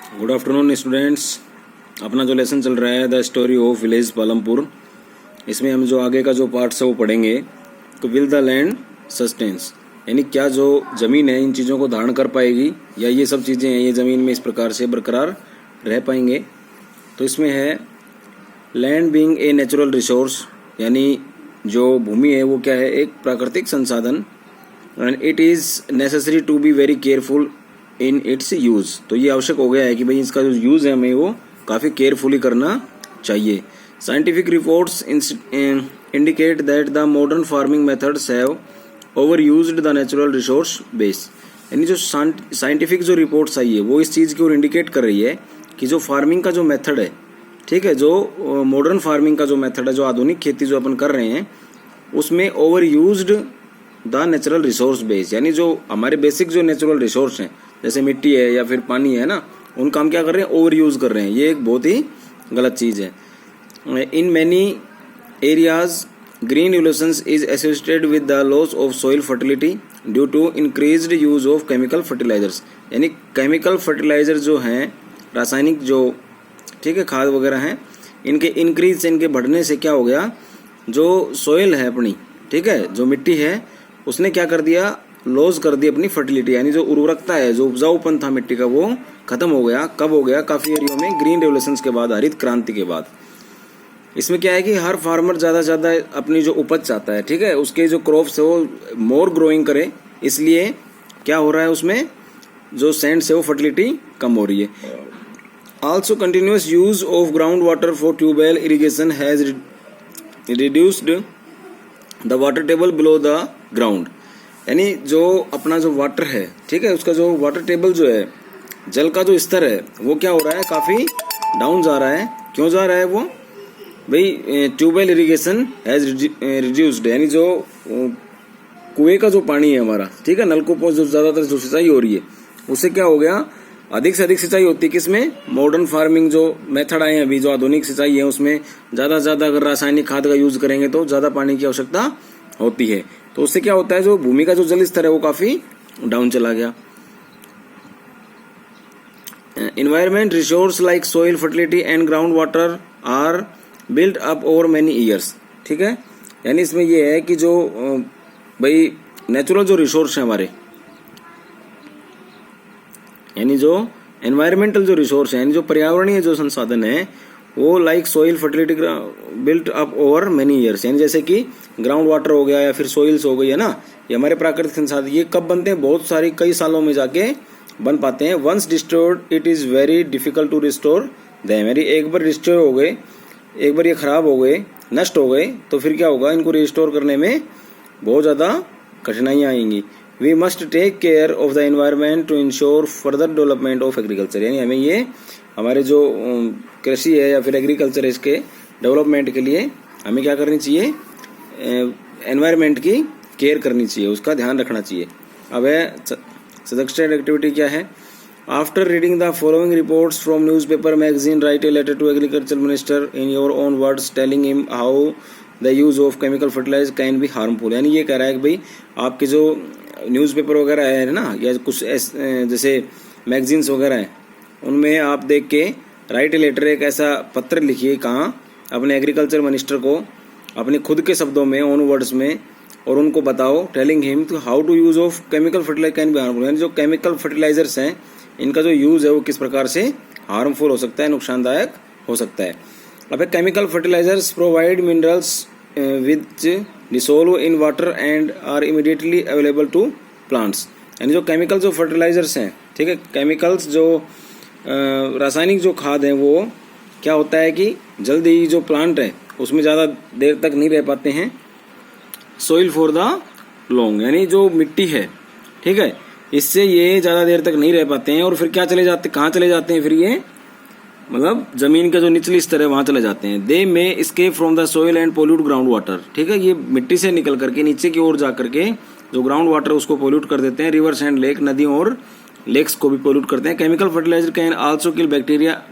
Good afternoon students. अपना जो lesson चल रहा है the story of village Palampur, इसमें हम जो आगे का जो पार्ट्स है वो पढ़ेंगे। तो विल द लैंड सस्टेन्स, यानी क्या जो ज़मीन है इन चीज़ों को धारण कर पाएगी, या ये सब चीज़ें हैं ये ज़मीन में इस प्रकार से बरकरार रह पाएंगे। तो इसमें है land being a natural resource, यानी जो भूमि है वो क्या है, एक प्राकृतिक संसाधन। And it is necessary to be very careful in its use, तो ये आवश्यक हो गया है कि भाई इसका जो यूज़ है हमें वो काफ़ी केयरफुली करना चाहिए। Scientific reports indicate that the modern farming methods have over used the natural resource base, यानी जो साइंटिफिक जो रिपोर्ट्स आई है वो इस चीज़ की ओर इंडिकेट कर रही है कि जो फार्मिंग का जो मेथड है, ठीक है, जो मॉडर्न फार्मिंग का जो मेथड है, जो आधुनिक खेती जो अपन कर रहे हैं उसमें over used the natural resource base, यानी जो हमारे बेसिक जो नेचुरल रिसोर्स हैं जैसे मिट्टी है या फिर पानी है ना, उनका हम क्या कर रहे हैं, ओवर यूज़ कर रहे हैं। ये एक बहुत ही गलत चीज़ है। In many areas green revolutions is associated with the loss of soil fertility due to increased use of chemical fertilisers, यानी केमिकल फर्टिलाइजर जो हैं, रासायनिक जो, ठीक है, खाद वगैरह हैं, इनके इंक्रीज से, इनके बढ़ने से क्या हो गया, जो सॉइल है अपनी, ठीक है, जो मिट्टी है उसने क्या कर दिया, लॉस कर दी अपनी फर्टिलिटी, यानी जो उर्वरकता है, जो उपजाऊपन था मिट्टी का वो खत्म हो गया। कब हो गया, काफ़ी एरियो में ग्रीन रेवोल्यूशंस के बाद, हरित क्रांति के बाद। इसमें क्या है कि हर फार्मर ज़्यादा से ज़्यादा अपनी जो उपज चाहता है, ठीक है, उसके जो क्रॉप्स है वो मोर ग्रोइंग करे, इसलिए क्या हो रहा है, उसमें जो सैंड्स है वो फर्टिलिटी कम हो रही है। Also continuous use of ground water for tubewell irrigation has reduced the water table below the ground, यानी जो अपना जो वाटर है, ठीक है, उसका जो वाटर टेबल जो है, जल का जो स्तर है वो क्या हो रहा है, काफ़ी डाउन जा रहा है। क्यों जा रहा है वो, भाई ट्यूबवेल इरिगेशन हैज रिड्यूस्ड, यानी जो कुएं का जो पानी है हमारा, ठीक है, नलकूपों जो ज़्यादातर जो सिंचाई हो रही है उससे क्या हो गया, अधिक से अधिक सिंचाई होती है किसमें, मॉडर्न फार्मिंग जो मेथड आए हैं अभी, जो आधुनिक सिंचाई है उसमें ज़्यादा से ज़्यादा अगर रासायनिक खाद का यूज़ करेंगे तो ज़्यादा पानी की आवश्यकता होती है। तो उससे क्या होता है, जो भूमि का जो जल स्तर है वो काफी डाउन चला गया। Environment resource like soil fertility and ground water are built up over many years, ठीक है, यानी इसमें ये है कि जो भाई नेचुरल जो रिसोर्स है हमारे, यानी जो एनवायरमेंटल जो रिसोर्स है, यानी जो पर्यावरणीय जो संसाधन है वो like soil fertility built up over many years, यानी जैसे कि ग्राउंड वाटर हो गया या फिर सोइल्स हो गई है ना, ये हमारे प्राकृतिक संसाधन, ये कब बनते हैं, बहुत सारी कई सालों में जाके बन पाते हैं। Once destroyed it is very difficult to restore them, यानी एक बार डिस्ट्रॉय हो गए, एक बार ये खराब हो गए, नष्ट हो गए, तो फिर क्या होगा, इनको रिस्टोर करने में बहुत ज़्यादा कठिनाइयाँ आएंगी। We must take care of the environment to ensure further development of agriculture, यानी हमें ये हमारे जो कृषि है या फिर एग्रीकल्चर है इसके डेवलपमेंट के लिए हमें क्या करनी चाहिए, एनवायरनमेंट की केयर करनी चाहिए, उसका ध्यान रखना चाहिए। अब है सजेस्टेड एक्टिविटी क्या है, after reading the following reports from newspaper magazine write a letter to agriculture minister in your own words telling him how the use of chemical fertiliser can be harmful, यानी ये कह रहा है कि भाई आपके जो न्यूज़पेपर वगैरह है ना, या कुछ जैसे मैगजीन्स वगैरह हैं, उनमें आप देख के राइट ए लेटर, एक ऐसा पत्र लिखिए, कहाँ, अपने एग्रीकल्चर मिनिस्टर को, अपने खुद के शब्दों में, ओन वर्ड्स में, और उनको बताओ, telling him to how to use of chemical fertiliser can be harmful, यानी जो केमिकल फर्टिलाइजर्स हैं इनका जो यूज़ है वो किस प्रकार से हार्मफुल हो सकता है, नुकसानदायक हो सकता है। अब chemical fertilisers provide minerals which dissolve in water and are immediately available to plants, यानी जो केमिकल जो फर्टिलाइजर्स हैं, ठीक है, केमिकल्स जो रासायनिक जो खाद है वो क्या होता है कि जल्दी ही जो प्लांट है उसमें ज़्यादा देर तक नहीं रह पाते हैं। सोइल फॉर द लॉन्ग, यानी जो मिट्टी है, ठीक है, इससे ये ज़्यादा देर तक नहीं रह पाते हैं, और फिर क्या चले जाते, कहाँ चले जाते हैं फिर ये, मतलब जमीन का जो निचली स्तर है वहाँ चले जाते हैं। They may escape from the soil and pollute ground water, ठीक है, ये मिट्टी से निकल करके नीचे की ओर जा करके जो ग्राउंड वाटर उसको पोल्यूट कर देते हैं, रिवर्स एंड लेक, नदियों और लेक्स को भी पोल्यूट करते हैं। Chemical fertiliser can also kill bacteria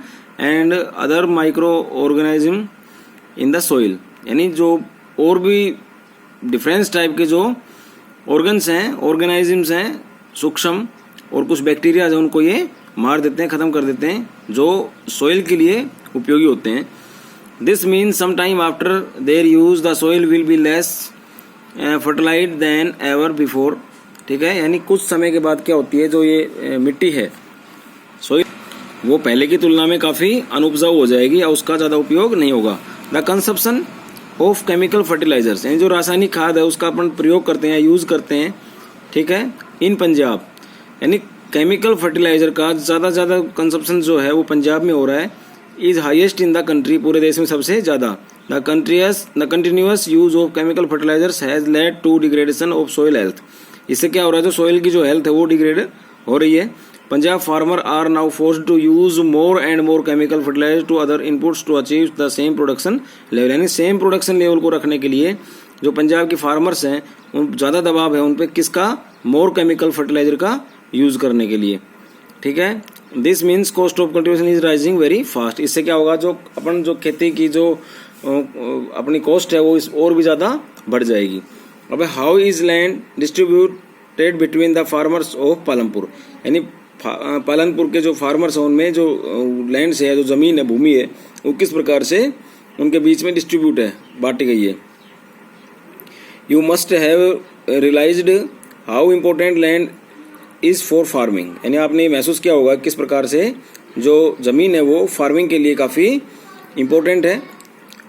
and other micro organism in the soil, यानी जो और भी डिफरेंस टाइप के जो ऑर्गन्स हैं, ऑर्गेनिजम्स हैं सूक्ष्म, और कुछ बैक्टीरिया हैं उनको ये मार देते हैं, ख़त्म कर देते हैं, जो सोइल के लिए उपयोगी होते हैं। This means some time after their use the soil will be less fertilised than ever before. ठीक है, यानी कुछ समय के बाद क्या होती है, जो ये मिट्टी है सोइल, वो पहले की तुलना में काफ़ी अनुपजाऊ हो जाएगी या उसका ज़्यादा उपयोग नहीं होगा। The consumption of chemical fertilisers, यानी जो रासायनिक खाद है उसका अपन प्रयोग करते हैं, यूज़ करते हैं, ठीक है, इन पंजाब, यानी केमिकल फर्टिलाइजर का ज़्यादा कंजप्शन जो है वो पंजाब में हो रहा है। Is highest in the country, पूरे देश में सबसे ज़्यादा। The continuous use of chemical fertilisers has led to degradation of soil health. इससे क्या हो रहा है, जो सोइल की जो हेल्थ है वो डिग्रेड हो रही है। Punjab farmer are now forced to use more and more chemical fertiliser to other inputs to achieve the same production level, यानी सेम प्रोडक्शन लेवल को रखने के लिए जो पंजाब के फार्मर्स हैं उन ज़्यादा दबाव है उन पे किसका, मोर केमिकल फर्टिलाइजर का यूज़ करने के लिए। ठीक है, this means cost of cultivation is rising very fast. इससे क्या होगा, जो अपन जो खेती की जो अपनी कॉस्ट है वो इस और भी ज़्यादा बढ़ जाएगी। अब how is land distributed between the farmers of Palampur, यानी पालनपुर के जो फार्मर्स हैं उनमें जो लैंड से है, जो ज़मीन है, भूमि है, वो किस प्रकार से उनके बीच में डिस्ट्रीब्यूट है, बांटी गई है। You must have realised how important land is for farming, यानी आपने महसूस किया होगा किस प्रकार से जो ज़मीन है वो फार्मिंग के लिए काफ़ी इम्पोर्टेंट है।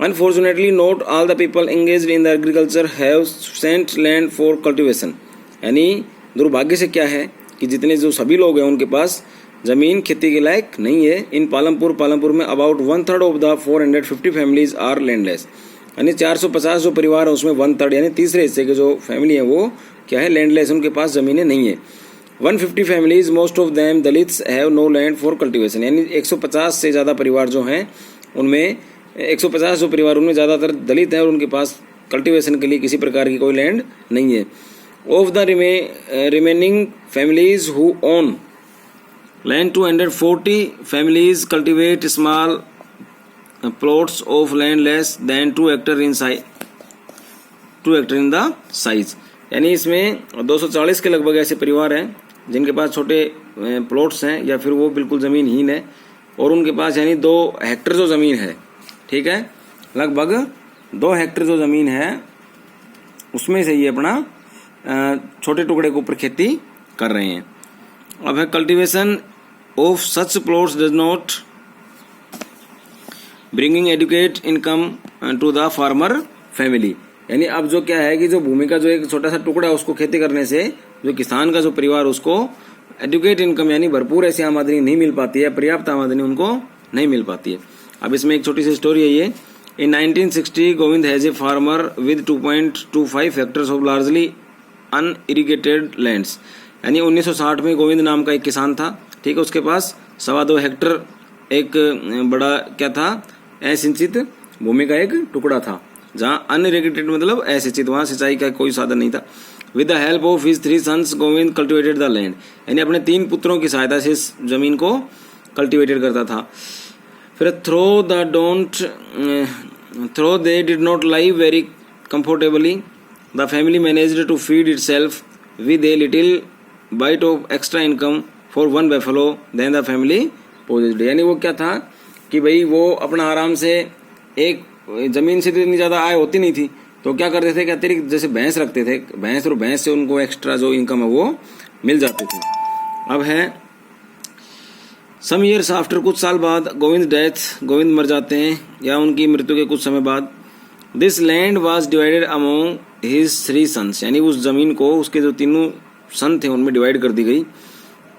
Unfortunately not all the people engaged in the agriculture have sent land for cultivation, यानी दुर्भाग्य से क्या है कि जितने जो सभी लोग हैं उनके पास ज़मीन खेती के लायक नहीं है। इन पालमपुर में about 1/3 of the 450 families are landless, यानी 450 जो परिवार है उसमें 1/3 यानी तीसरे हिस्से के जो फैमिली है वो क्या है, लैंडलेस, उनके पास ज़मीनें नहीं है। 150 families most of them Dalits have no land for cultivation, यानी 150 से ज़्यादा परिवार जो हैं उनमें 150 जो परिवार उनमें ज़्यादातर दलित हैं और उनके पास कल्टिवेशन के लिए किसी प्रकार की कोई लैंड नहीं है। Of the remaining families who own land 240 families cultivate small plots of land less than 2 hectare in the size, यानी इसमें 240 के लगभग ऐसे परिवार हैं जिनके पास छोटे प्लॉट्स हैं या फिर वो बिल्कुल ज़मीनहीन है और उनके पास यानी 2 हेक्टेयर जो ज़मीन है, ठीक है, लगभग 2 हेक्टेयर जो ज़मीन है उसमें से ये अपना छोटे टुकड़े के ऊपर खेती कर रहे हैं। अब है cultivation of such plots does not bringing adequate income to the farmer family, यानी अब जो क्या है कि जो भूमि का जो एक छोटा सा टुकड़ा है उसको खेती करने से जो किसान का जो परिवार उसको एडुकेट इनकम यानी भरपूर ऐसी आमदनी नहीं मिल पाती है, पर्याप्त आमदनी उनको नहीं मिल पाती है। अब इसमें एक छोटी सी स्टोरी है ये। In 1960 Govind has a farmer with 2.25 hectares of largely unirrigated lands, यानी 1960 में गोविंद नाम का एक किसान था, ठीक है, उसके पास 2.25 हेक्टेयर एक बड़ा क्या था, असिंचित भूमि का एक टुकड़ा था, जहाँ अनइरिगेटेड मतलब असिंचित, वहाँ सिंचाई का कोई साधन नहीं था। With the help of his 3 sons Govind cultivated the land, यानी अपने 3 पुत्रों की सहायता से इस जमीन को कल्टिवेटेड करता था। फिर though they did not live very comfortably, the family managed to feed itself with a little bit of extra income for 1 buffalo then the family possessed, यानी वो क्या था कि भाई वो अपना आराम से एक जमीन से तो इतनी ज़्यादा आय होती नहीं थी तो क्या करते थे कि अतिरिक्त जैसे भैंस रखते थे, भैंस, और भैंस से उनको एक्स्ट्रा जो इनकम है वो मिल जाती थी। अब है सम ईयर्स आफ्टर, कुछ साल बाद गोविंद डेथ, गोविंद मर जाते हैं या उनकी मृत्यु के कुछ समय बाद, this land was divided among his 3 sons, यानी उस जमीन को उसके जो 3 सन थे उनमें डिवाइड कर दी गई।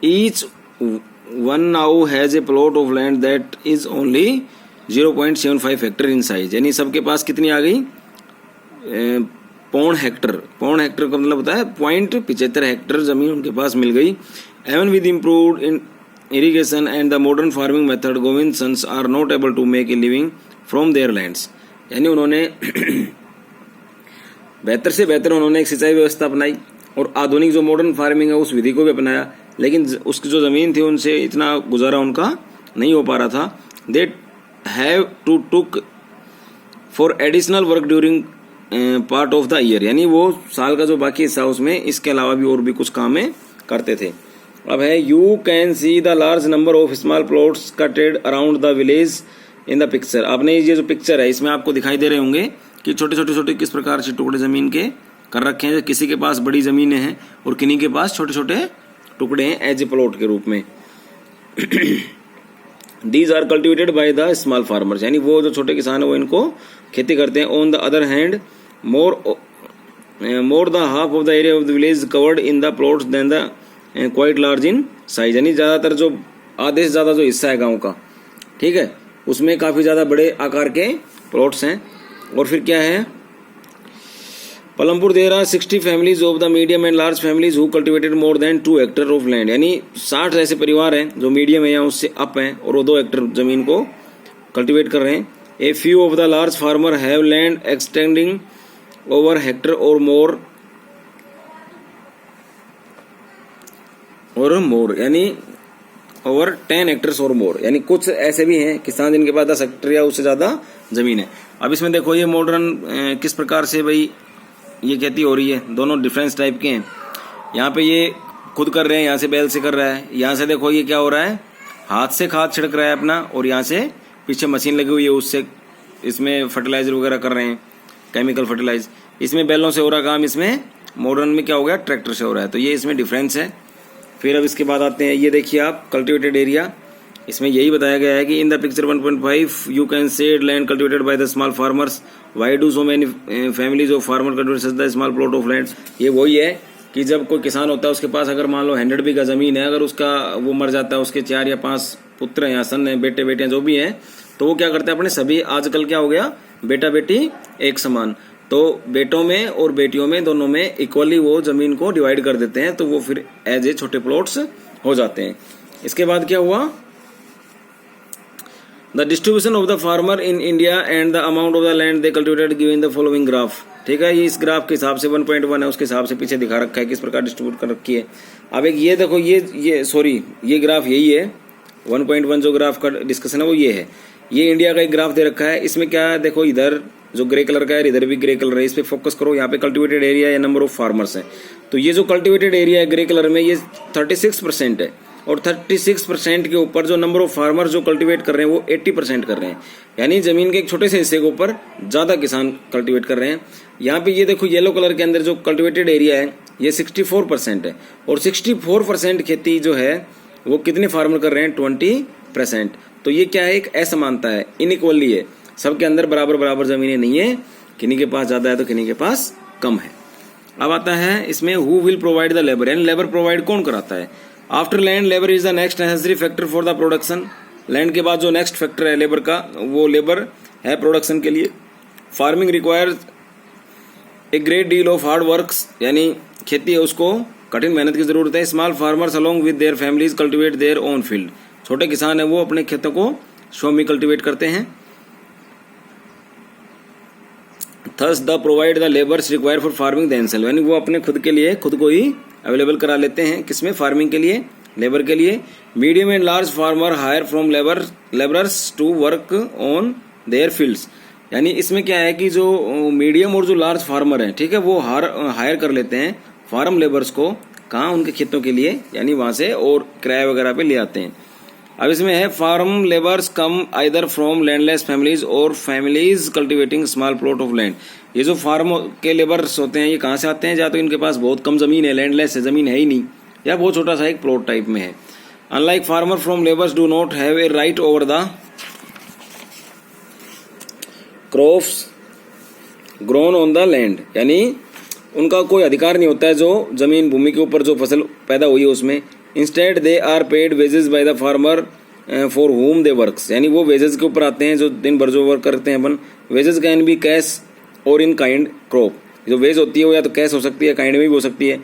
Each one now has a plot of land that is only 0.75 hectare in size, यानी सबके पास कितनी आ गई, 0.5 हेक्टेयर, 0.5 हेक्टेयर का मतलब होता है 0.75 हेक्टेयर जमीन उनके पास मिल गई। Even with improved in irrigation and the modern farming method Govind sons are not able to make a living from their lands, यानी उन्होंने बेहतर से बेहतर उन्होंने एक सिंचाई व्यवस्था अपनाई और आधुनिक जो मॉडर्न फार्मिंग है उस विधि को भी अपनाया, लेकिन उसकी जो ज़मीन थी उनसे इतना गुजारा उनका नहीं हो पा रहा था। They have to took for additional work during part of the year, यानी वो साल का जो बाकी हिस्सा उसमें इसके अलावा भी और भी कुछ काम करते थे। अब है you can see the large number of small plots कटेड around the village in the picture. आपने ये जो पिक्चर है इसमें आपको दिखाई दे रहे होंगे कि छोटे छोटे छोटे किस प्रकार से टुकड़े जमीन के कर रखे हैं। किसी के पास बड़ी जमीनें हैं और किन्हीं के पास छोटे छोटे टुकड़े हैं एज ए प्लॉट के रूप में। These are cultivated by the small farmers, यानी वो जो छोटे किसान है वो इनको खेती करते हैं। On the other hand more the half of the area of the village covered in the plots than the quite large in size, यानी ज्यादातर जो आधे से ज्यादा जो हिस्सा है गांव का, ठीक है, उसमें काफी ज्यादा बड़े आकार के प्लॉट्स हैं। और फिर क्या है, Palampur there are 60 families of the medium and large families who cultivated more than 2 hectare of land, यानी 60 ऐसे परिवार हैं जो मीडियम है या उससे अप हैं और वो 2 हेक्टेयर जमीन को कल्टिवेट कर रहे हैं। A few of the large farmer have land extending over hectare और मोर यानी ओवर 10 हेक्टर्स और मोर, यानी कुछ ऐसे भी हैं किसान जिनके पास 10 हेक्टर या उससे ज्यादा जमीन है। अब इसमें देखो ये मॉडर्न किस प्रकार से भाई ये खेती हो रही है, दोनों डिफरेंस टाइप के हैं। यहाँ पे ये खुद कर रहे हैं, यहाँ से बैल से कर रहा है, यहाँ से देखो ये क्या हो रहा है, हाथ से खाद छिड़क रहा है अपना, और यहाँ से पीछे मशीन लगी हुई है उससे इसमें फर्टिलाइजर वगैरह कर रहे हैं, केमिकल फर्टिलाइज। इसमें बैलों से हो रहा काम, इसमें मॉडर्न में क्या हो गया, ट्रैक्टर से हो रहा है। तो ये इसमें डिफरेंस है। फिर अब इसके बाद आते हैं, ये देखिए आप कल्टिवेटेड एरिया, इसमें यही बताया गया है कि in the picture 1.5 you can say land cultivated by the small farmers, why do so many families of farmer cultivate such the small plot of land. ये वही है कि जब कोई किसान होता है उसके पास अगर मान लो 100 बीघा जमीन है, अगर उसका वो मर जाता है, उसके 4 या 5 पुत्र हैं या सन हैं, बेटे बेटियां जो भी हैं, तो वो क्या करते हैं अपने सभी, आजकल क्या हो गया, बेटा बेटी एक समान, तो बेटों में और बेटियों में दोनों में इक्वली वो जमीन को डिवाइड कर देते हैं, तो वो फिर एज ए छोटे प्लॉट्स हो जाते हैं। इसके बाद क्या हुआ, the distribution of the farmer in India and the amount of the land they cultivated given the following graph. ठीक है, ये इस ग्राफ के हिसाब से 1.1 है, उसके हिसाब से पीछे दिखा रखा है किस प्रकार डिस्ट्रीब्यूट कर रखी है। अब एक ये देखो, ये ग्राफ यही है, 1.1 जो ग्राफ का डिस्कशन है वो ये है। ये इंडिया का एक ग्राफ दे रखा है, इसमें क्या है, देखो इधर जो ग्रे कलर का है, इधर भी ग्रे कलर है, इस पे फोकस करो। यहाँ पे कल्टिवेटेड एरिया या नंबर ऑफ फार्मर्स है, तो ये जो कल्टिवेटेड एरिया है ग्रे कलर में, ये 36% है, और 36% के ऊपर जो नंबर ऑफ फार्मर जो कल्टिवेट कर रहे हैं वो 80% कर रहे हैं, यानी जमीन के एक छोटे से हिस्से के ऊपर ज्यादा किसान कल्टिवेट कर रहे हैं। यहाँ पे ये देखो येलो कलर के अंदर जो कल्टिवेटेड एरिया है ये 64% है, और 64% खेती जो है वो कितने फार्मर कर रहे हैं, 20%। तो ये क्या है, एक असमानता है, इनइक्वली है, सबके अंदर बराबर बराबर जमीनें नहीं है, किन्हीं के पास ज्यादा है तो किन्हीं के पास कम है। अब आता है इसमें who will provide the labour, यानी लेबर प्रोवाइड कौन कराता है। After land labour is the next necessary factor for the production. Land के बाद जो नेक्स्ट फैक्टर है लेबर का, वो लेबर है प्रोडक्शन के लिए। Farming requires a great deal of hard works, यानी खेती है उसको कठिन मेहनत की जरूरत है। Small farmers along with their families cultivate their own field, छोटे किसान है वो अपने खेतों को स्वयं में कल्टिवेट करते हैं। Thus the provide the labours require for farming themselves, यानी वो अपने खुद के लिए खुद को ही अवेलेबल करा लेते हैं, किसमें, फार्मिंग के लिए, लेबर के लिए। Medium and large farmer hire from labourers to work on their fields, यानी इसमें क्या है कि जो मीडियम और जो लार्ज फार्मर है, ठीक है, वो हायर कर लेते हैं फार्म लेबर्स को, कहाँ, उनके खेतों के लिए, यानी वहां से और किराए वगैरह पे ले आते हैं। अब इसमें है farm labours come either from landless families or families cultivating small plot of land. ये जो फार्म के लेबर्स होते हैं ये कहाँ से आते हैं, या तो इनके पास बहुत कम जमीन है, लैंडलेस है, जमीन है ही नहीं, या बहुत छोटा सा एक प्लॉट टाइप में है। Unlike farmer from labours do not have a right over the crops grown on the land, यानी उनका कोई अधिकार नहीं होता है जो जमीन भूमि के ऊपर जो फसल पैदा हुई है उसमें। Instead they are paid wages by the farmer for whom they works, यानी वो वेजेस के ऊपर आते हैं जो दिन भर जो वर्क करते हैं अपन। वेजेस कैन बी कैश और इन काइंड क्रॉप, जो वेज होती है वो या तो कैश हो सकती है, काइंड में भी हो सकती है।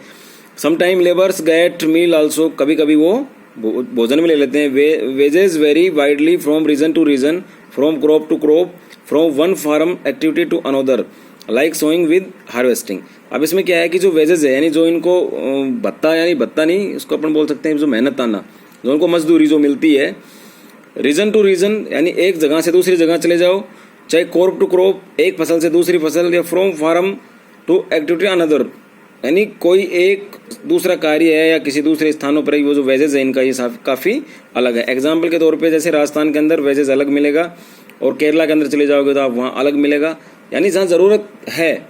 Sometime labours get meal also, कभी कभी वो भोजन में ले लेते हैं। Wages vary widely from region to region, from crop to crop, from one farm activity to another, like sowing with harvesting. अब इसमें क्या है कि जो वेजेस है, यानी जो इनको भत्ता, यानी भत्ता नहीं, इसको अपन बोल सकते हैं जो मेहनत आना, जो उनको मजदूरी जो मिलती है, रीजन टू रीजन, यानी एक जगह से दूसरी जगह चले जाओ, चाहे क्रॉप टू क्रॉप, एक फसल से दूसरी फसल, या from farm to activity another, यानी कोई एक दूसरा कार्य है या किसी दूसरे स्थानों पर वो जो वेजेस है इनका ये काफ़ी अलग है। एग्जाम्पल के तौर पे जैसे राजस्थान के अंदर वेजेस अलग मिलेगा और केरला के अंदर चले जाओगे तो आप वहाँ अलग मिलेगा। यानी जहाँ ज़रूरत है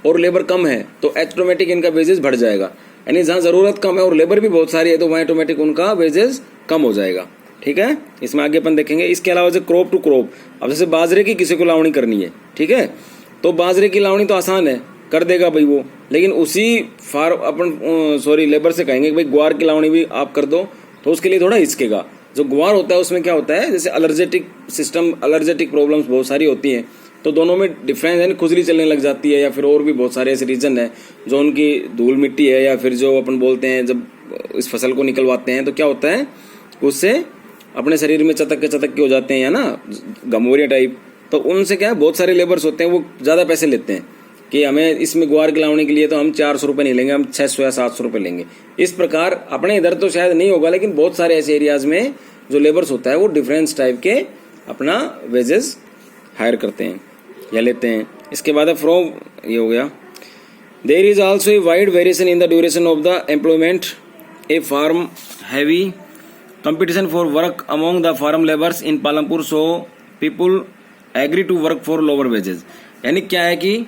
और लेबर कम है तो ऑटोमेटिक इनका वेजेस बढ़ जाएगा। यानी जहाँ ज़रूरत कम है और लेबर भी बहुत सारी है तो वहाँ ऑटोमेटिक उनका वेजेस कम हो जाएगा। ठीक है, इसमें आगे अपन देखेंगे। इसके अलावा जैसे क्रॉप टू क्रॉप, अब जैसे बाजरे की किसी को लावणी करनी है, ठीक है, तो बाजरे की लावणी तो आसान है, कर देगा भाई वो, लेकिन उसी लेबर से कहेंगे कि भाई ग्वार की लावणी भी आप कर दो तो उसके लिए थोड़ा हिचकेगा। जो ग्वार होता है उसमें क्या होता है, जैसे एलर्जेटिक प्रॉब्लम्स बहुत सारी होती हैं तो दोनों में डिफरेंस है, खुजली चलने लग जाती है या फिर और भी बहुत सारे ऐसे रीजन है जो उनकी धूल मिट्टी है या फिर जो अपन बोलते हैं जब इस फसल को निकलवाते हैं तो क्या होता है उससे अपने शरीर में चटक के हो जाते हैं या ना गमोरिया टाइप। तो उनसे क्या है बहुत सारे लेबर्स होते हैं वो ज़्यादा पैसे लेते हैं कि हमें इसमें ग्वार खिलाने के लिए तो हम 400 रुपये नहीं लेंगे, हम 600 या 700 रुपये लेंगे। इस प्रकार अपने इधर तो शायद नहीं होगा लेकिन बहुत सारे ऐसे एरियाज में जो लेबर्स होता है वो डिफरेंस टाइप के अपना वेजेस हायर करते हैं या लेते हैं। इसके बाद फ्रॉम ये हो गया। There is also a wide variation in the duration of the employment a farm heavy competition for work among the farm laborers in Palampur, so people agree to work for lower wages। यानी क्या है कि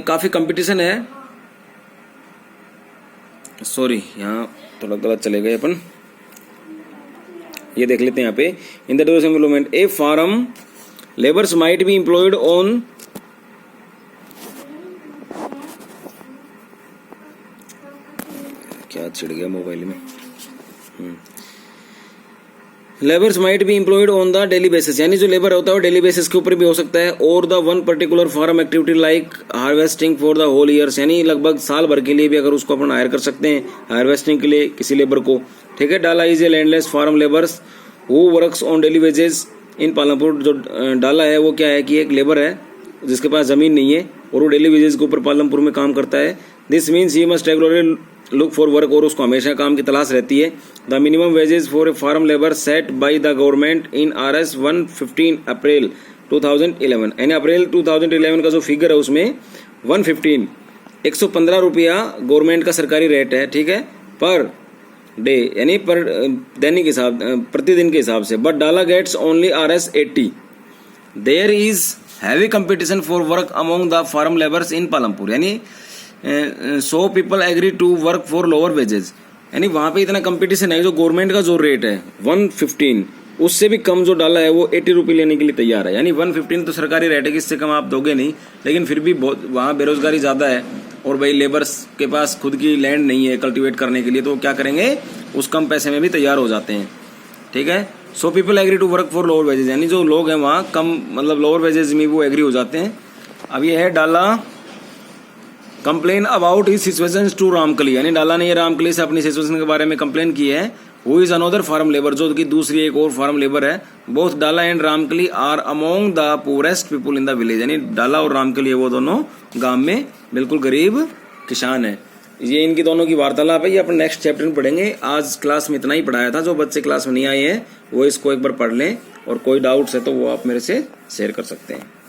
काफ़ी competition है, sorry यहाँ थोड़ा गलत चले गए अपन, ये देख लेते हैं यहाँ पे। In the duration employment a farm labours might be employed on क्या छिड़ गया मोबाइल में, labours might be employed on the daily basis, यानी जो लेबर होता है वो डेली बेसिस के ऊपर भी हो सकता है। और the one particular farm activity like harvesting for the whole years, यानी लगभग साल भर के लिए भी अगर उसको अपन हायर कर सकते हैं हार्वेस्टिंग के लिए किसी लेबर को। ठीक है, Dala is a landless farm labours who works on daily wages in Palampur. जो डाला है वो क्या है कि एक लेबर है जिसके पास जमीन नहीं है और वो डेली वेजेस के ऊपर पालमपुर में काम करता है। This means he must regularly look for work, और उसको हमेशा काम की तलाश रहती है। The minimum wages for a farm labour set by the government in RS 115 April 2011, यानी अप्रैल 2011 का जो फिगर है उसमें 115 रुपया गवर्नमेंट का सरकारी रेट है। ठीक है, पर डे यानी पर दैनिक हिसाब प्रतिदिन के हिसाब से। But Dala gets only RS 80। There is heavy competition for work among the farm labours in Palampur, यानी so people agree to work for lower wages, यानी वहाँ पे इतना कंपटीशन है। जो गवर्नमेंट का जो रेट है 115 उससे भी कम जो डाला है वो 80 रुपये लेने के लिए तैयार है। यानी 115 तो सरकारी रेट है कि इससे कम आप दोगे नहीं, लेकिन फिर भी बहुत वहाँ बेरोजगारी ज़्यादा है और भाई लेबर्स के पास खुद की लैंड नहीं है कल्टीवेट करने के लिए, तो क्या करेंगे उस कम पैसे में भी तैयार हो जाते हैं। ठीक है, so people agree to work for lower wages, यानी जो लोग हैं वहाँ कम मतलब लोअर वेजेस में वो एग्री हो जाते हैं। अब ये है Dala complain about his situation to Ramkali, यानी डाला ने ये रामकली से अपनी सिचुएशन के बारे में कंप्लेन की है। Who is another farm labour, जो कि दूसरी एक और फार्म लेबर है। Both Dala and Ramkali are among the poorest people in the village, यानी डाला और रामकली वो दोनों गांव में बिल्कुल गरीब किसान है। ये इनकी दोनों की वार्तालाप है, ये अपन नेक्स्ट चैप्टर में पढ़ेंगे। आज क्लास में इतना ही पढ़ाया था। जो बच्चे क्लास में नहीं आए हैं वो इसको एक बार पढ़ लें और कोई डाउट्स है तो वो आप मेरे से शेयर कर सकते हैं।